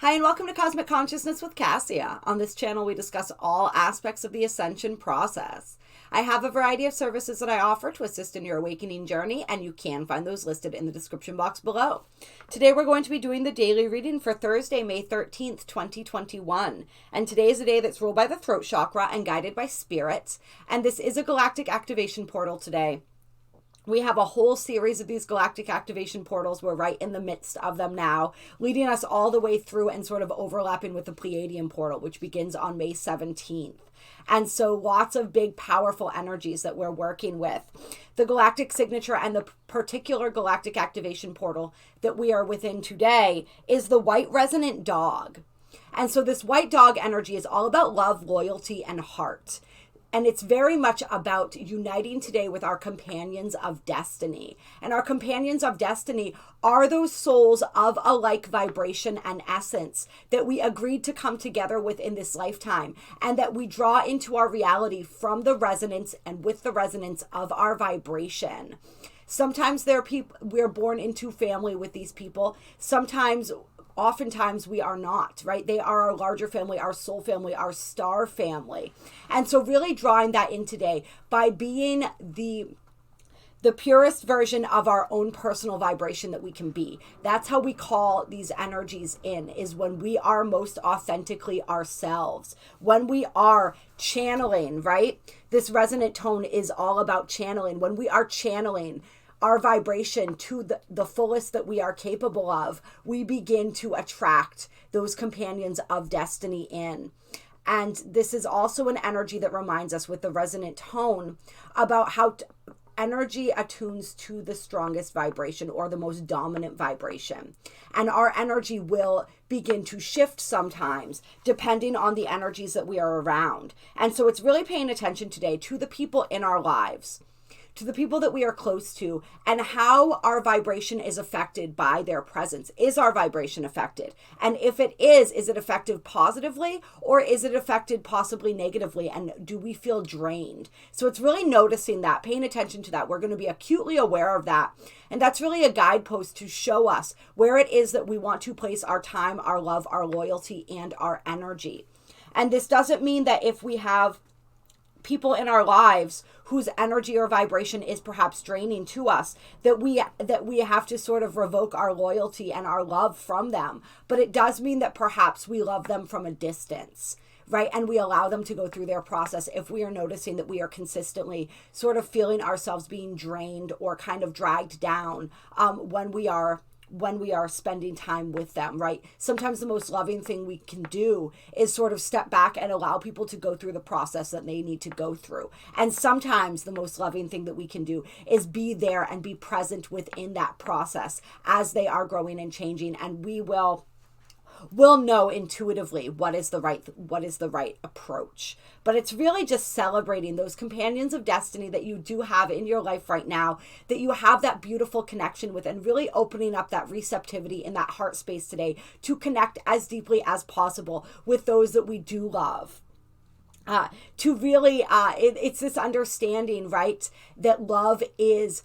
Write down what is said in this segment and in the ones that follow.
Hi, and welcome to Cosmic Consciousness with Kassia. On this channel, we discuss all aspects of the Ascension process. I have a variety of services that I offer to assist in your awakening journey, and you can find those listed in the description box below. Today, we're going to be doing the daily reading for Thursday, May 13th, 2021. And today is a day that's ruled by the throat chakra and guided by spirit. And this is a galactic activation portal today. We have a whole series of these galactic activation portals. We're right in the midst of them now, leading us all the way through and sort of overlapping with the Pleiadian portal, which begins on May 17th. And so lots of big, powerful energies that we're working with. The galactic signature and the particular galactic activation portal that we are within today is the white resonant dog. And so this white dog energy is all about love, loyalty, and heart. And it's very much about uniting today with our companions of destiny. And our companions of destiny are those souls of a like vibration and essence that we agreed to come together with in this lifetime, and that we draw into our reality from the resonance and with the resonance of our vibration. Sometimes we're born into family with these people. Oftentimes we are not, right? They are our larger family, our soul family, our star family. And so really drawing that in today by being the purest version of our own personal vibration that we can be. That's how we call these energies in, is when we are most authentically ourselves. When we are channeling, right? This resonant tone is all about channeling. When we are channeling our vibration to the fullest that we are capable of, we begin to attract those companions of destiny in. And this is also an energy that reminds us with the resonant tone about how energy attunes to the strongest vibration or the most dominant vibration. And our energy will begin to shift sometimes depending on the energies that we are around. And so it's really paying attention today to the people in our lives, to the people that we are close to, and how our vibration is affected by their presence. Is our vibration affected? And if it is it affected positively, or is it affected possibly negatively? And do we feel drained? So it's really noticing that, paying attention to that. We're going to be acutely aware of that. And that's really a guidepost to show us where it is that we want to place our time, our love, our loyalty, and our energy. And this doesn't mean that if we have people in our lives whose energy or vibration is perhaps draining to us, that we have to sort of revoke our loyalty and our love from them. But it does mean that perhaps we love them from a distance, right? And we allow them to go through their process if we are noticing that we are consistently sort of feeling ourselves being drained or kind of dragged down when we are spending time with them, right? Sometimes the most loving thing we can do is sort of step back and allow people to go through the process that they need to go through. And sometimes the most loving thing that we can do is be there and be present within that process as they are growing and changing. And we'll know intuitively what is the right approach. But it's really just celebrating those companions of destiny that you do have in your life right now, that you have that beautiful connection with, and really opening up that receptivity in that heart space today to connect as deeply as possible with those that we do love. To really, it's this understanding, right, that love is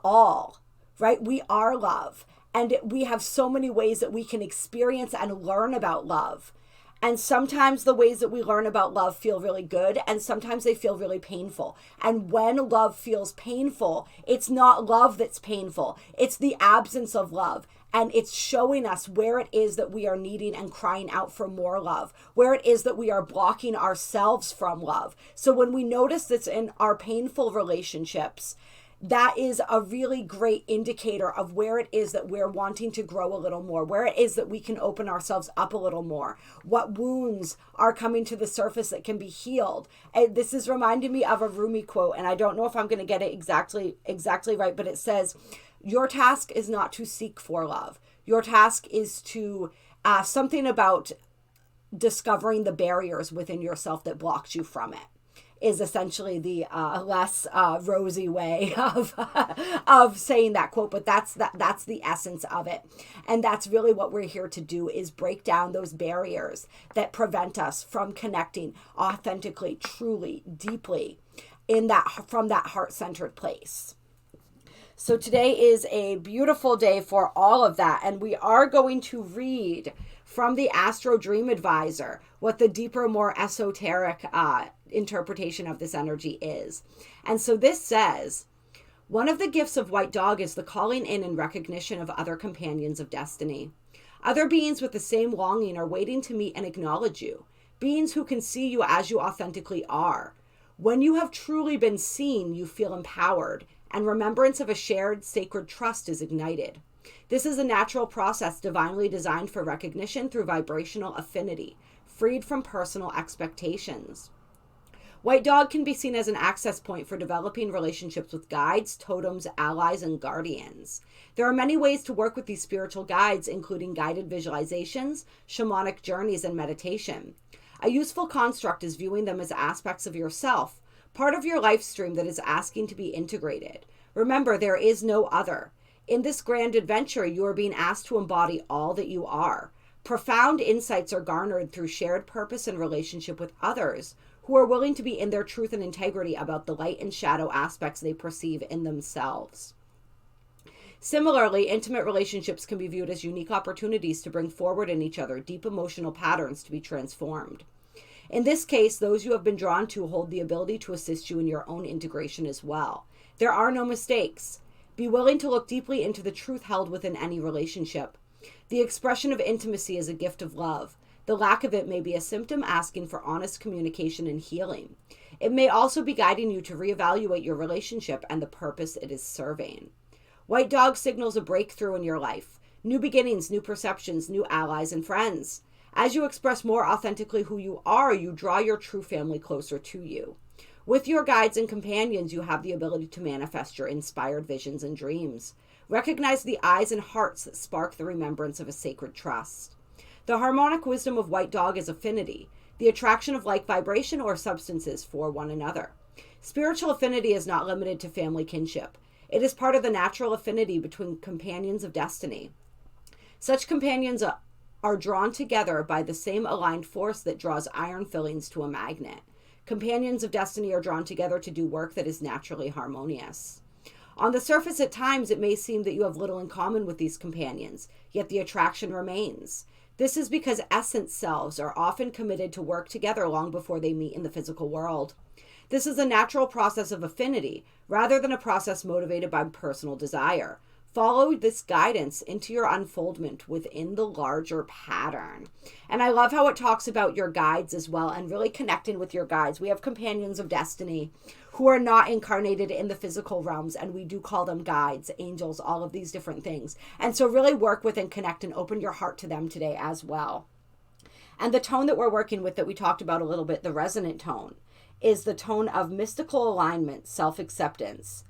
all, right? We are love. And we have so many ways that we can experience and learn about love. And sometimes the ways that we learn about love feel really good, and sometimes they feel really painful. And when love feels painful, it's not love that's painful. It's the absence of love. And it's showing us where it is that we are needing and crying out for more love, where it is that we are blocking ourselves from love. So when we notice this in our painful relationships, that is a really great indicator of where it is that we're wanting to grow a little more, where it is that we can open ourselves up a little more, what wounds are coming to the surface that can be healed. And this is reminding me of a Rumi quote, and I don't know if I'm going to get it exactly right, but it says, your task is not to seek for love. Your task is to something about discovering the barriers within yourself that blocked you from it. Is essentially the less rosy way of saying that quote, but that's the essence of it. And that's really what we're here to do, is break down those barriers that prevent us from connecting authentically, truly, deeply from that heart-centered place. So today is a beautiful day for all of that. And we are going to read from the Astro Dream Advisor what the deeper, more esoteric interpretation of this energy is. And so this says, one of the gifts of White Dog is the calling in and recognition of other companions of destiny. Other beings with the same longing are waiting to meet and acknowledge you. Beings who can see you as you authentically are. When you have truly been seen, you feel empowered, and remembrance of a shared sacred trust is ignited. This is a natural process divinely designed for recognition through vibrational affinity, freed from personal expectations. White Dog can be seen as an access point for developing relationships with guides, totems, allies, and guardians. There are many ways to work with these spiritual guides, including guided visualizations, shamanic journeys, and meditation. A useful construct is viewing them as aspects of yourself, part of your life stream that is asking to be integrated. Remember, there is no other. In this grand adventure, you are being asked to embody all that you are. Profound insights are garnered through shared purpose and relationship with others who are willing to be in their truth and integrity about the light and shadow aspects they perceive in themselves. Similarly, intimate relationships can be viewed as unique opportunities to bring forward in each other deep emotional patterns to be transformed. In this case, those you have been drawn to hold the ability to assist you in your own integration as well. There are no mistakes. Be willing to look deeply into the truth held within any relationship. The expression of intimacy is a gift of love. The lack of it may be a symptom asking for honest communication and healing. It may also be guiding you to reevaluate your relationship and the purpose it is serving. White Dog signals a breakthrough in your life. New beginnings, new perceptions, new allies and friends. As you express more authentically who you are, you draw your true family closer to you. With your guides and companions, you have the ability to manifest your inspired visions and dreams. Recognize the eyes and hearts that spark the remembrance of a sacred trust. The harmonic wisdom of White Dog is affinity, the attraction of like vibration or substances for one another. Spiritual affinity is not limited to family kinship. It is part of the natural affinity between companions of destiny. Such companions are drawn together by the same aligned force that draws iron fillings to a magnet. Companions of destiny are drawn together to do work that is naturally harmonious. On the surface, at times, it may seem that you have little in common with these companions, yet the attraction remains. This is because essence selves are often committed to work together long before they meet in the physical world. This is a natural process of affinity, rather than a process motivated by personal desire. Follow this guidance into your unfoldment within the larger pattern. And I love how it talks about your guides as well and really connecting with your guides. We have companions of destiny who are not incarnated in the physical realms, and we do call them guides, angels, all of these different things. And so really work with and connect and open your heart to them today as well. And the tone that we're working with that we talked about a little bit, the resonant tone, is the tone of mystical alignment, self-acceptance,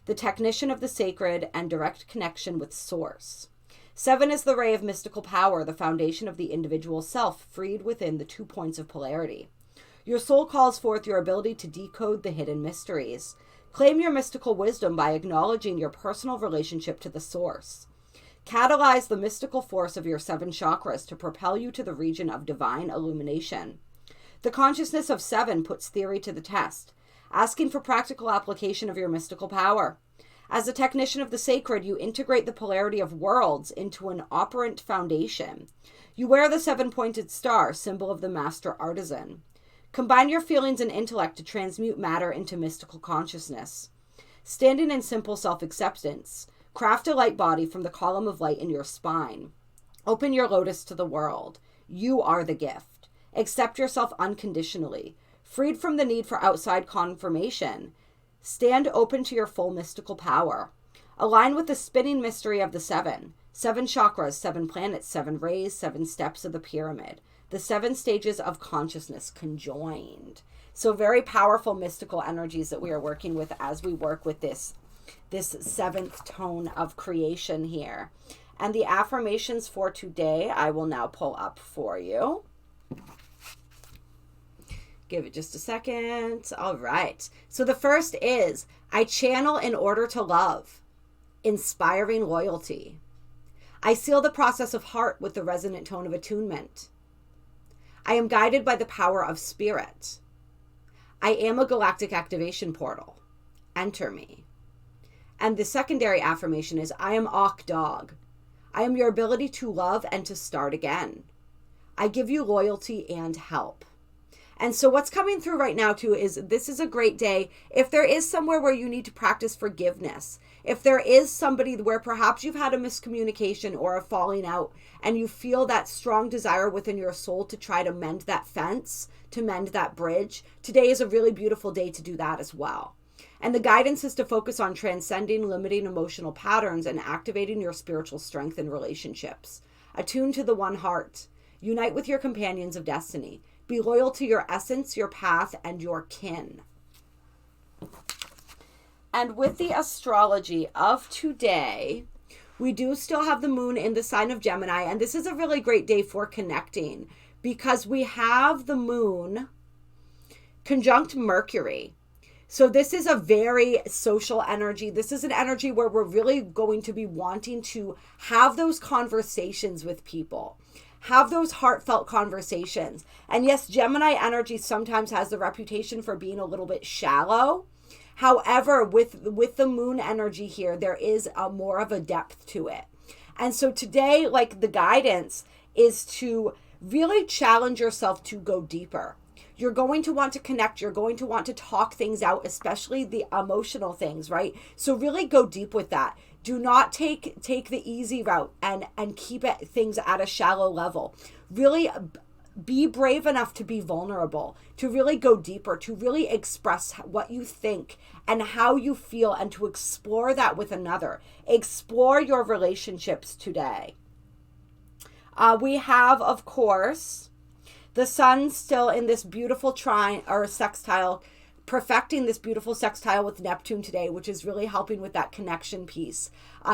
the technician of the sacred, and direct connection with source. 7 is the ray of mystical power, the foundation of the individual self, freed within the 2 points of polarity. Your soul calls forth your ability to decode the hidden mysteries. Claim your mystical wisdom by acknowledging your personal relationship to the source. Catalyze the mystical force of your 7 chakras to propel you to the region of divine illumination. The consciousness of 7 puts theory to the test, asking for practical application of your mystical power. As a technician of the sacred, you integrate the polarity of worlds into an operant foundation. You wear the 7-pointed star, symbol of the master artisan. Combine your feelings and intellect to transmute matter into mystical consciousness. Standing in simple self-acceptance, craft a light body from the column of light in your spine. Open your lotus to the world. You are the gift. Accept yourself unconditionally. Freed from the need for outside confirmation, stand open to your full mystical power. Align with the spinning mystery of the 7. 7 chakras, 7 planets, 7 rays, 7 steps of the pyramid. The 7 stages of consciousness conjoined. So very powerful mystical energies that we are working with as we work with this 7th tone of creation here. And the affirmations for today, I will now pull up for you. Give it just a second. All right. So the first is, I channel in order to love, inspiring loyalty. I seal the process of heart with the resonant tone of attunement. I am guided by the power of spirit. I am a galactic activation portal. Enter me. And the secondary affirmation is, I am Ak Dog. I am your ability to love and to start again. I give you loyalty and help. And so what's coming through right now too is this is a great day. If there is somewhere where you need to practice forgiveness, if there is somebody where perhaps you've had a miscommunication or a falling out and you feel that strong desire within your soul to try to mend that fence, to mend that bridge, today is a really beautiful day to do that as well. And the guidance is to focus on transcending limiting emotional patterns and activating your spiritual strength in relationships. Attune to the one heart. Unite with your companions of destiny. Be loyal to your essence, your path, and your kin. And with the astrology of today, we do still have the moon in the sign of Gemini. And this is a really great day for connecting because we have the moon conjunct Mercury. So this is a very social energy. This is an energy where we're really going to be wanting to have those conversations with people. Have those heartfelt conversations. And yes, Gemini energy sometimes has the reputation for being a little bit shallow. However, with the moon energy here, there is more of a depth to it. And so today, like the guidance is to really challenge yourself to go deeper. You're going to want to connect. You're going to want to talk things out, especially the emotional things, right? So really go deep with that. Do not take the easy route and keep things at a shallow level. Really be brave enough to be vulnerable, to really go deeper, to really express what you think and how you feel and to explore that with another. Explore your relationships today. We have, of course, the sun still in this beautiful trine or sextile, perfecting this beautiful sextile with Neptune today, which is really helping with that connection piece.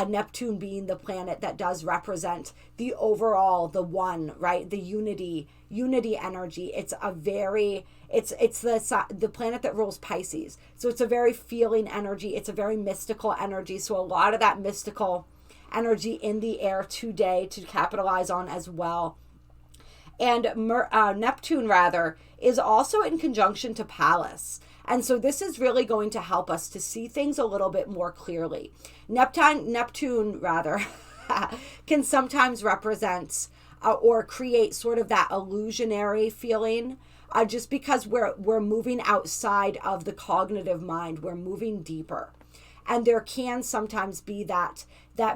Neptune being the planet that does represent the overall, the one, right? The unity energy. It's the planet that rules Pisces. So it's a very feeling energy. It's a very mystical energy. So a lot of that mystical energy in the air today to capitalize on as well. And Neptune, rather, is also in conjunction to Pallas. And so this is really going to help us to see things a little bit more clearly. Neptune, can sometimes represent or create sort of that illusionary feeling, just because we're moving outside of the cognitive mind. We're moving deeper. And there can sometimes be that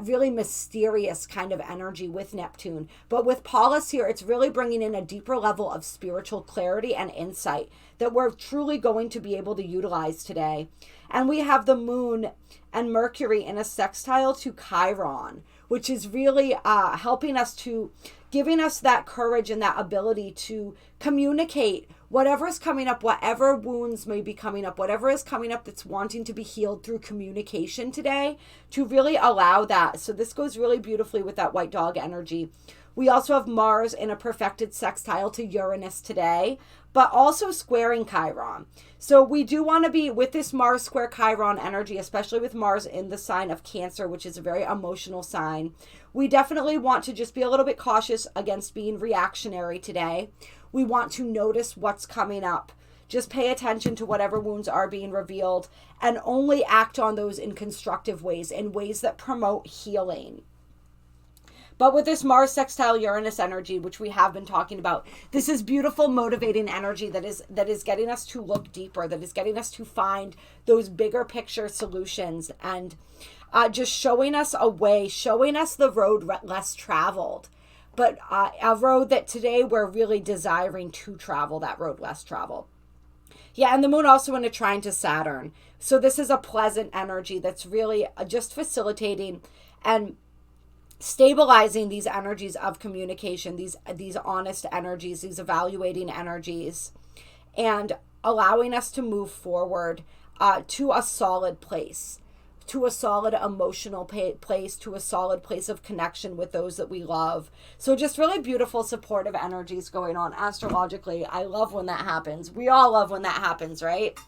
really mysterious kind of energy with Neptune. But with Pallas here, it's really bringing in a deeper level of spiritual clarity and insight that we're truly going to be able to utilize today. And we have the moon and Mercury in a sextile to Chiron, which is really helping us to, giving us that courage and that ability to communicate whatever is coming up, whatever wounds may be coming up, whatever is coming up that's wanting to be healed through communication today, to really allow that. So this goes really beautifully with that white dog energy. We also have Mars in a perfected sextile to Uranus today, but also squaring Chiron. So we do want to be with this Mars square Chiron energy, especially with Mars in the sign of Cancer, which is a very emotional sign. We definitely want to just be a little bit cautious against being reactionary today. We want to notice what's coming up. Just pay attention to whatever wounds are being revealed and only act on those in constructive ways, in ways that promote healing. But with this Mars sextile Uranus energy, which we have been talking about, this is beautiful, motivating energy that is getting us to look deeper, that is getting us to find those bigger picture solutions and just showing us a way, showing us the road less traveled. But a road that today we're really desiring to travel, that road less traveled. Yeah, and the moon also in a trine to Saturn. So this is a pleasant energy that's really just facilitating and stabilizing these energies of communication, these honest energies, these evaluating energies, and allowing us to move forward to a solid place, to a solid emotional place, to a solid place of connection with those that we love. So just really beautiful supportive energies going on astrologically. I love when that happens. We all love when that happens, right?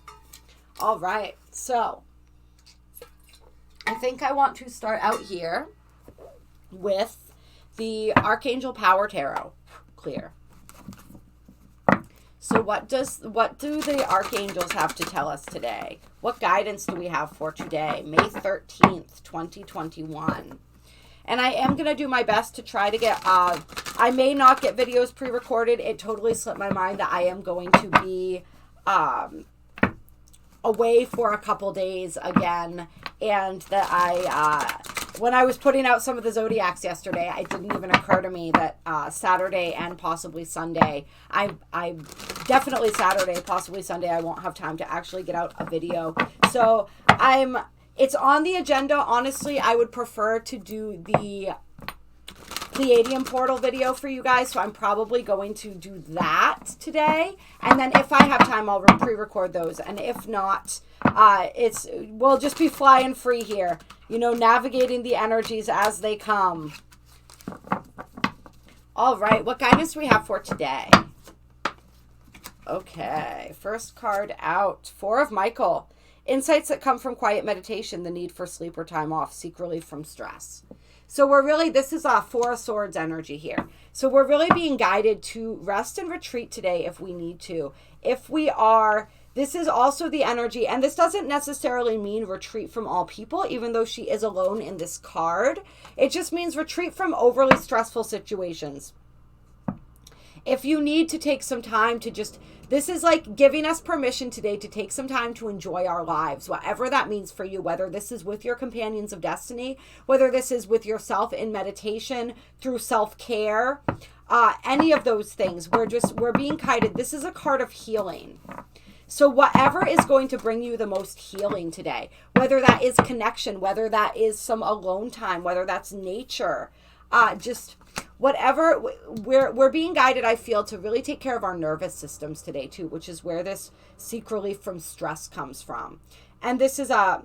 All right. So I think I want to start out here with the Archangel Power Tarot. Clear. So what do the archangels have to tell us today? What guidance do we have for today, May 13th, 2021? And I am going to do my best to try to get, I may not get videos pre-recorded. It totally slipped my mind that I am going to be away for a couple days again. And that when I was putting out some of the zodiacs yesterday, it didn't even occur to me that Saturday and possibly Sunday, I definitely Saturday, possibly Sunday, I won't have time to actually get out a video. So it's on the agenda. Honestly, I would prefer to do the Pleiadian portal video for you guys. So I'm probably going to do that today. And then if I have time, I'll pre-record those. And if not, we'll just be flying free here, navigating the energies as they come. All right, what guidance do we have for today? Okay, first card out, Four of Michael. Insights that come from quiet meditation, the need for sleep or time off, seek relief from stress. So this is a Four of Swords energy here. So we're really being guided to rest and retreat today if we need to. This is also the energy, and this doesn't necessarily mean retreat from all people, even though she is alone in this card. It just means retreat from overly stressful situations. If you need to take some time to this is like giving us permission today to take some time to enjoy our lives, whatever that means for you, whether this is with your companions of destiny, whether this is with yourself in meditation, through self-care, any of those things. We're being guided. This is a card of healing. So whatever is going to bring you the most healing today, whether that is connection, whether that is some alone time, whether that's nature, whatever, we're being guided, I feel, to really take care of our nervous systems today too, which is where this seek relief from stress comes from. And this is a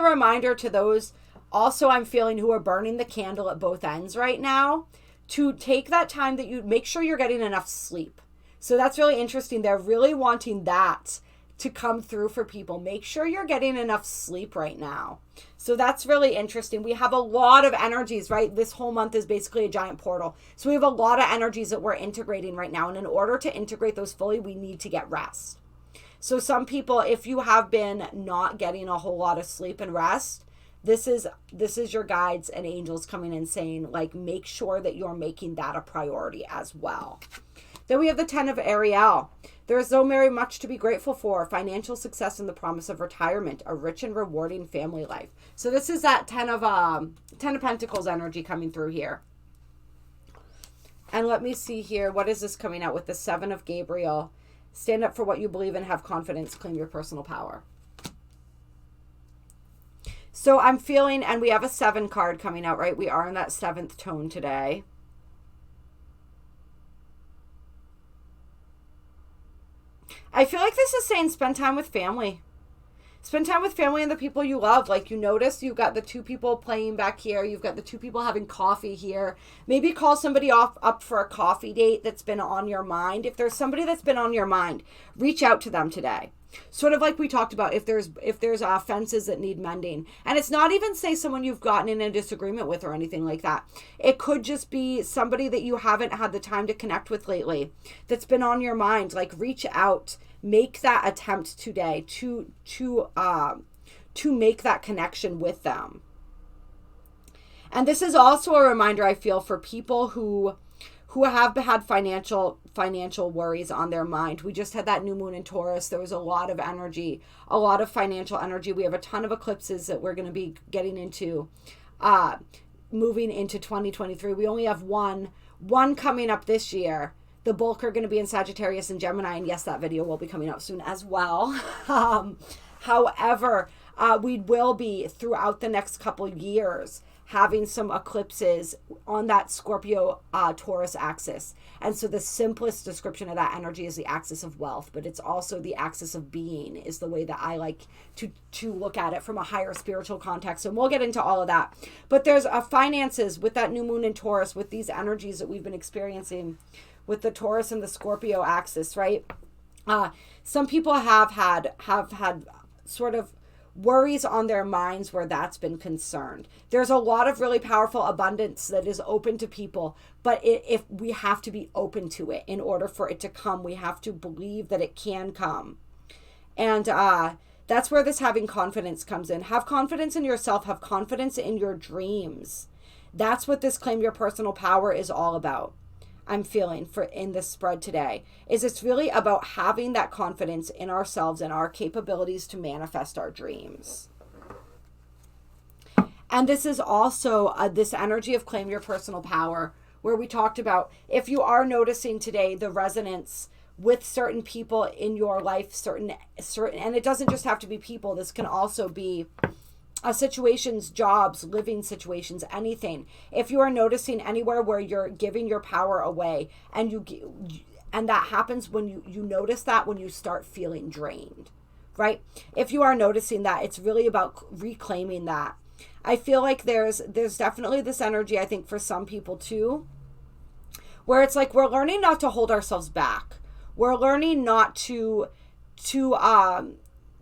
reminder to those also I'm feeling who are burning the candle at both ends right now, to take that time that you make sure you're getting enough sleep. So that's really interesting. They're really wanting that to come through for people. Make sure you're getting enough sleep right now. So that's really interesting. We have a lot of energies, right? This whole month is basically a giant portal. So we have a lot of energies that we're integrating right now. And in order to integrate those fully, we need to get rest. So some people, if you have been not getting a whole lot of sleep and rest, this is your guides and angels coming in saying, make sure that you're making that a priority as well. Then we have the 10 of Ariel. There is so very much to be grateful for. Financial success and the promise of retirement. A rich and rewarding family life. So this is that 10 of Pentacles energy coming through here. And let me see here. What is this coming out with? The 7 of Gabriel. Stand up for what you believe in. Have confidence. Claim your personal power. So I'm feeling, and we have a 7 card coming out, right? We are in that 7th tone today. I feel like this is saying spend time with family. Spend time with family and the people you love. You notice you've got the 2 people playing back here. You've got the 2 people having coffee here. Maybe call somebody up for a coffee date that's been on your mind. If there's somebody that's been on your mind, reach out to them today. Sort of like we talked about, if there's fences that need mending. And it's not even say someone you've gotten in a disagreement with or anything like that. It could just be somebody that you haven't had the time to connect with lately that's been on your mind. Reach out. Make that attempt today to make that connection with them. And this is also a reminder, I feel, for people who have had financial worries on their mind. We just had that new moon in Taurus. There was a lot of energy, a lot of financial energy. We have a ton of eclipses that we're going to be getting into, moving into 2023. We only have one coming up this year. The bulk are going to be in Sagittarius and Gemini. And yes, that video will be coming out soon as well. However, we will be throughout the next couple years having some eclipses on that Scorpio Taurus axis. And so the simplest description of that energy is the axis of wealth, but it's also the axis of being, is the way that I like to look at it from a higher spiritual context. And we'll get into all of that. But there's finances with that new moon in Taurus, with these energies that we've been experiencing with the Taurus and the Scorpio axis, right? Some people have had sort of worries on their minds where that's been concerned. There's a lot of really powerful abundance that is open to people, but if we have to be open to it in order for it to come, we have to believe that it can come. And that's where this having confidence comes in. Have confidence in yourself. Have confidence in your dreams. That's what this Claim Your Personal Power is all about. I'm feeling for in this spread today is it's really about having that confidence in ourselves and our capabilities to manifest our dreams. And this is also this energy of Claim Your Personal Power, where we talked about if you are noticing today the resonance with certain people in your life, certain, and it doesn't just have to be people. This can also be situations, jobs, living situations, anything. If you are noticing anywhere where you're giving your power away, and that happens when you notice that when you start feeling drained, right? If you are noticing that, it's really about reclaiming that. I feel like there's definitely this energy, I think, for some people too, where it's like we're learning not to hold ourselves back. We're learning not to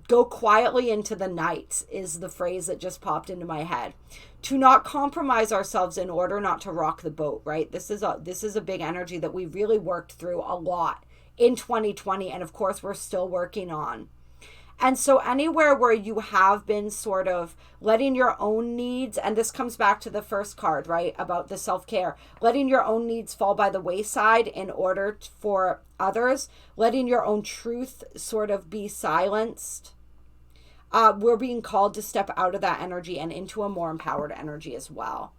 go quietly into the night is the phrase that just popped into my head. To not compromise ourselves in order not to rock the boat, right? This is a big energy that we really worked through a lot in 2020, and of course we're still working on. And so anywhere where you have been sort of letting your own needs, and this comes back to the first card, right, about the self-care, letting your own needs fall by the wayside in order for others, letting your own truth sort of be silenced. We're being called to step out of that energy and into a more empowered energy as well.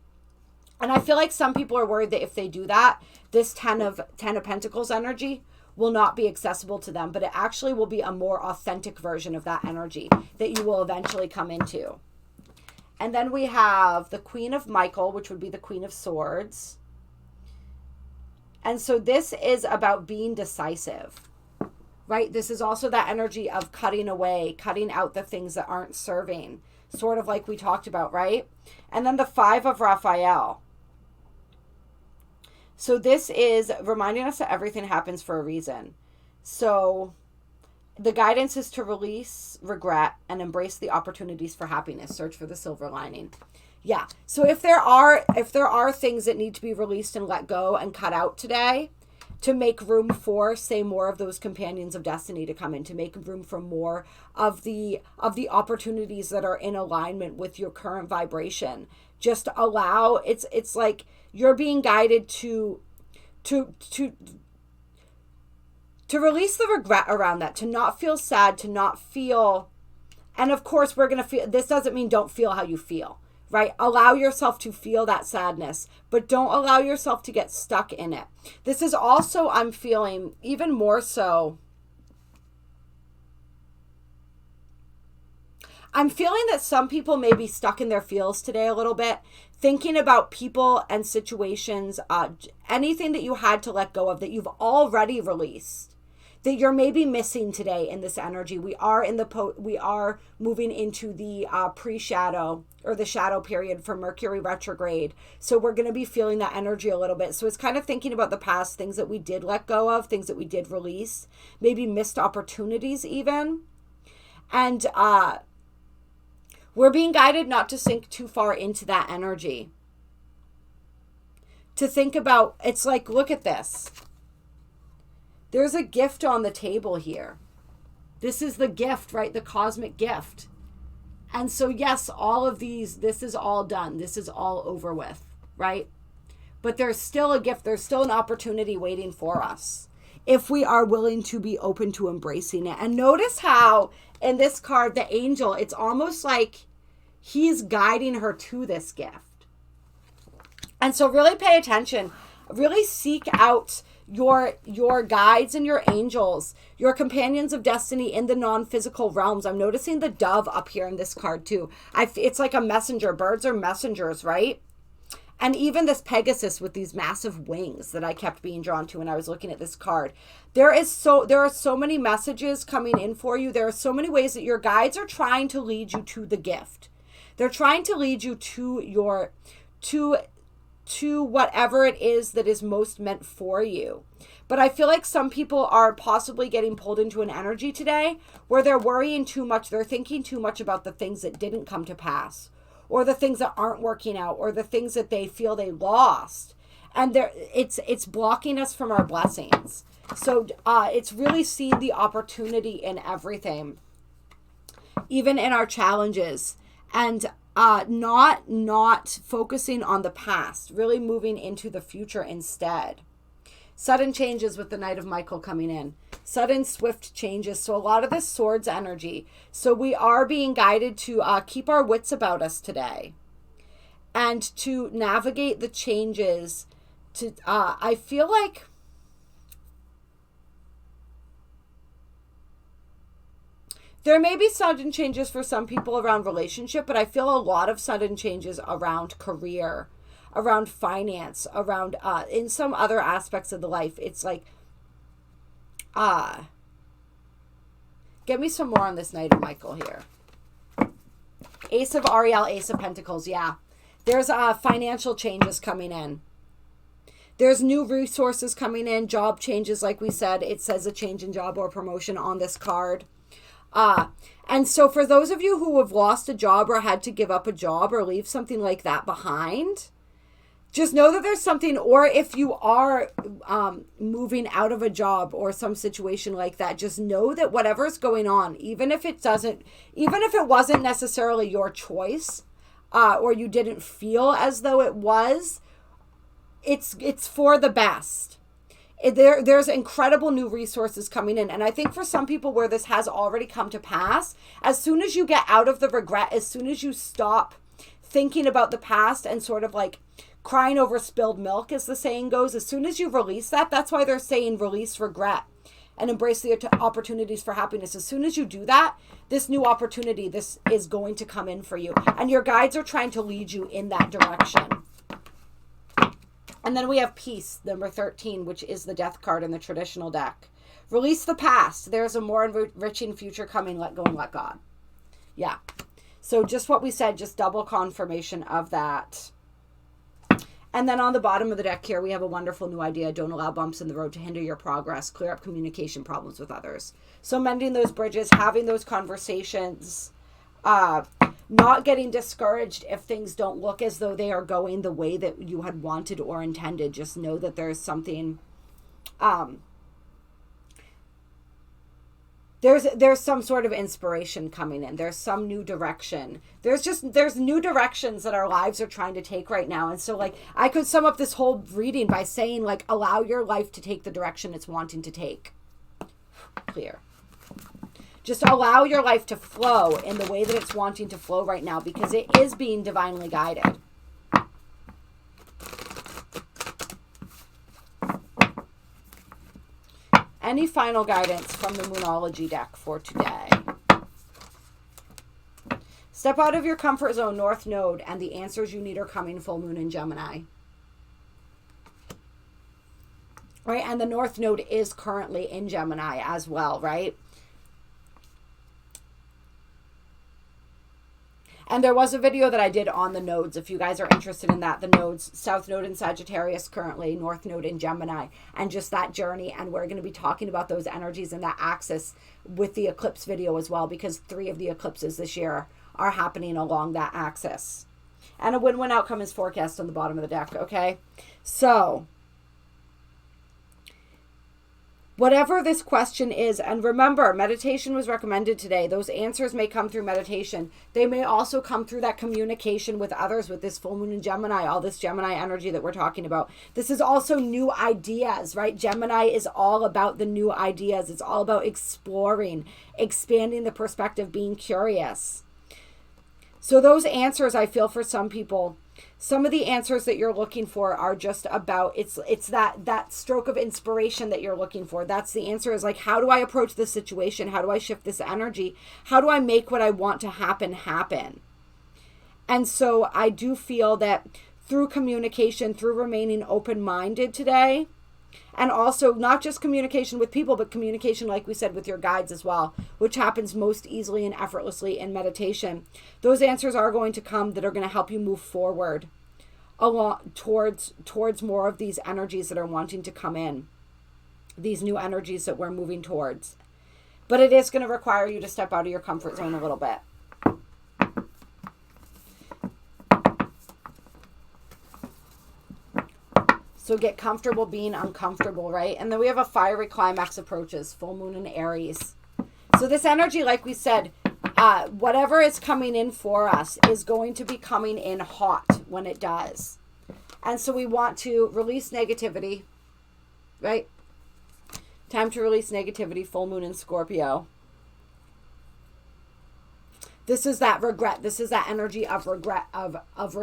And I feel like some people are worried that if they do that, this 10 of Pentacles energy will not be accessible to them, but it actually will be a more authentic version of that energy that you will eventually come into. And then we have the Queen of Michael, which would be the Queen of Swords. And so this is about being decisive, right? This is also that energy of cutting away, cutting out the things that aren't serving, sort of like we talked about, right? And then the Five of Raphael. So this is reminding us that everything happens for a reason. So the guidance is to release regret and embrace the opportunities for happiness. Search for the silver lining. Yeah. So if there are things that need to be released and let go and cut out today to make room for, say, more of those companions of destiny to come in, to make room for more of the opportunities that are in alignment with your current vibration, just allow, it's like you're being guided to release the regret around that, to not feel sad, to not feel, and of course we're going to feel, this doesn't mean don't feel how you feel, right? Allow yourself to feel that sadness, but don't allow yourself to get stuck in it. This is also, I'm feeling even more so, I'm feeling that some people may be stuck in their feels today a little bit, thinking about people and situations, anything that you had to let go of that you've already released, that you're maybe missing today in this energy. We are moving into the pre-shadow or the shadow period for Mercury retrograde. So we're going to be feeling that energy a little bit. So it's kind of thinking about the past, things that we did let go of, things that we did release, maybe missed opportunities even. And we're being guided not to sink too far into that energy. To think about, it's like, look at this. There's a gift on the table here. This is the gift, right? The cosmic gift. And so, yes, all of these, this is all done. This is all over with, right? But there's still a gift. There's still an opportunity waiting for us if we are willing to be open to embracing it. And notice how in this card, the angel, it's almost like he's guiding her to this gift. And so really pay attention. Really seek out your guides and your angels, your companions of destiny in the non-physical realms. I'm noticing the dove up here in this card too. It's like a messenger. Birds are messengers, right? And even this Pegasus with these massive wings that I kept being drawn to when I was looking at this card. There are so many messages coming in for you. There are so many ways that your guides are trying to lead you to the gift. They're trying to lead you to to whatever it is that is most meant for you. But I feel like some people are possibly getting pulled into an energy today where they're worrying too much. They're thinking too much about the things that didn't come to pass, or the things that aren't working out, or the things that they feel they lost. And it's blocking us from our blessings. So it's really seeing the opportunity in everything, even in our challenges, and not focusing on the past, really moving into the future instead. Sudden changes with the Knight of Michael coming in. Sudden, swift changes. So a lot of this Swords energy. So we are being guided to keep our wits about us today. And to navigate the changes. I feel like there may be sudden changes for some people around relationship, but I feel a lot of sudden changes around career, around finance, around in some other aspects of the life. It's like, get me some more on this Knight of Michael here. Ace of Ariel, Ace of Pentacles. Yeah, there's financial changes coming in. There's new resources coming in, job changes. Like we said, it says a change in job or promotion on this card. And so for those of you who have lost a job or had to give up a job or leave something like that behind, just know that there's something, or if you are moving out of a job or some situation like that, just know that whatever's going on, even if it wasn't necessarily your choice, or you didn't feel as though it was, it's for the best. There's incredible new resources coming in. And I think for some people where this has already come to pass, as soon as you get out of the regret, as soon as you stop thinking about the past and sort of like crying over spilled milk, as the saying goes, as soon as you release that, that's why they're saying release regret and embrace the opportunities for happiness. As soon as you do that, this new opportunity, this is going to come in for you. And your guides are trying to lead you in that direction. And then we have Peace, number 13, which is the Death card in the traditional deck. Release the past. There's a more enriching future coming. Let go and let God. Yeah. So just what we said, just double confirmation of that. And then on the bottom of the deck here, we have a wonderful new idea. Don't allow bumps in the road to hinder your progress. Clear up communication problems with others. So mending those bridges, having those conversations, not getting discouraged if things don't look as though they are going the way that you had wanted or intended. Just know that there's something, there's some sort of inspiration coming in. There's some new direction. There's new directions that our lives are trying to take right now. And so like, I could sum up this whole reading by saying like, allow your life to take the direction it's wanting to take. Clear. Just allow your life to flow in the way that it's wanting to flow right now, because it is being divinely guided. Any final guidance from the Moonology deck for today? Step out of your comfort zone, North Node, and the answers you need are coming, full moon in Gemini. Right, and the North Node is currently in Gemini as well, right? And there was a video that I did on the nodes, if you guys are interested in that. The nodes, South Node in Sagittarius currently, North Node in Gemini, and just that journey. And we're going to be talking about those energies and that axis with the eclipse video as well, because 3 of the eclipses this year are happening along that axis. And a win-win outcome is forecast on the bottom of the deck, okay? So whatever this question is, and remember, meditation was recommended today. Those answers may come through meditation. They may also come through that communication with others with this full moon in Gemini, all this Gemini energy that we're talking about. This is also new ideas, right? Gemini is all about the new ideas. It's all about exploring, expanding the perspective, being curious. So those answers, I feel for some people, some of the answers that you're looking for are just about, it's that stroke of inspiration that you're looking for. That's the answer, is like, how do I approach this situation? How do I shift this energy? How do I make what I want to happen happen? And so I do feel that through communication, through remaining open-minded today, and also not just communication with people, but communication, like we said, with your guides as well, which happens most easily and effortlessly in meditation. Those answers are going to come that are going to help you move forward along towards more of these energies that are wanting to come in, these new energies that we're moving towards. But it is going to require you to step out of your comfort zone a little bit. So get comfortable being uncomfortable, right? And then we have a fiery climax approaches, full moon in Aries. So this energy, like we said, whatever is coming in for us is going to be coming in hot when it does. And so we want to release negativity, right? Time to release negativity, full moon in Scorpio. This is that regret. This is that energy of regret, of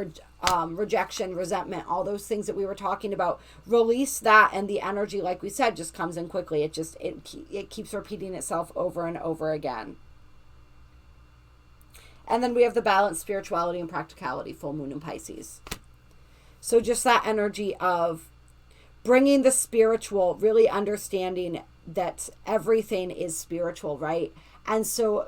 rejection, resentment, all those things that we were talking about. Release that, and the energy, like we said, just comes in quickly. It keeps repeating itself over and over again. And then we have the balance, spirituality, and practicality, full moon in Pisces. So just that energy of bringing the spiritual, really understanding that everything is spiritual, right? And so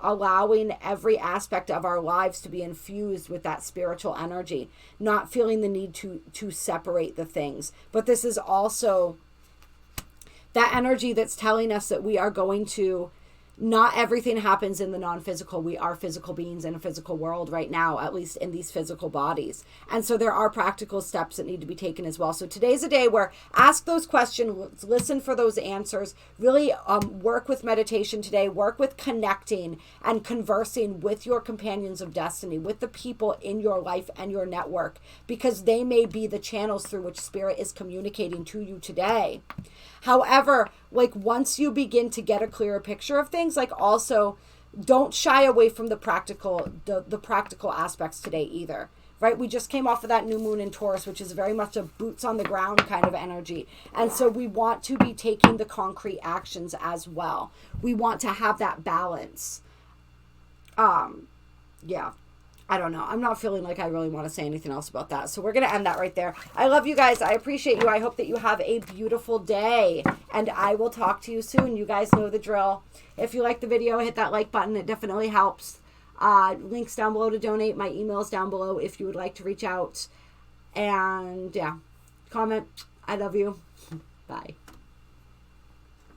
allowing every aspect of our lives to be infused with that spiritual energy, not feeling the need to separate the things. But this is also that energy that's telling us that we are going to, not everything happens in the non-physical. We are physical beings in a physical world right now, at least in these physical bodies. And so there are practical steps that need to be taken as well. So today's a day where ask those questions, listen for those answers, really work with meditation today, work with connecting and conversing with your companions of destiny, with the people in your life and your network, because they may be the channels through which spirit is communicating to you today. However, like once you begin to get a clearer picture of things, like also don't shy away from the practical aspects today either, right? We just came off of that new moon in Taurus, which is very much a boots on the ground kind of energy. And so we want to be taking the concrete actions as well. We want to have that balance. Yeah. I don't know. I'm not feeling like I really want to say anything else about that. So we're going to end that right there. I love you guys. I appreciate you. I hope that you have a beautiful day. And I will talk to you soon. You guys know the drill. If you like the video, hit that like button. It definitely helps. Links down below to donate. My email's down below if you would like to reach out. And yeah, comment. I love you. Bye.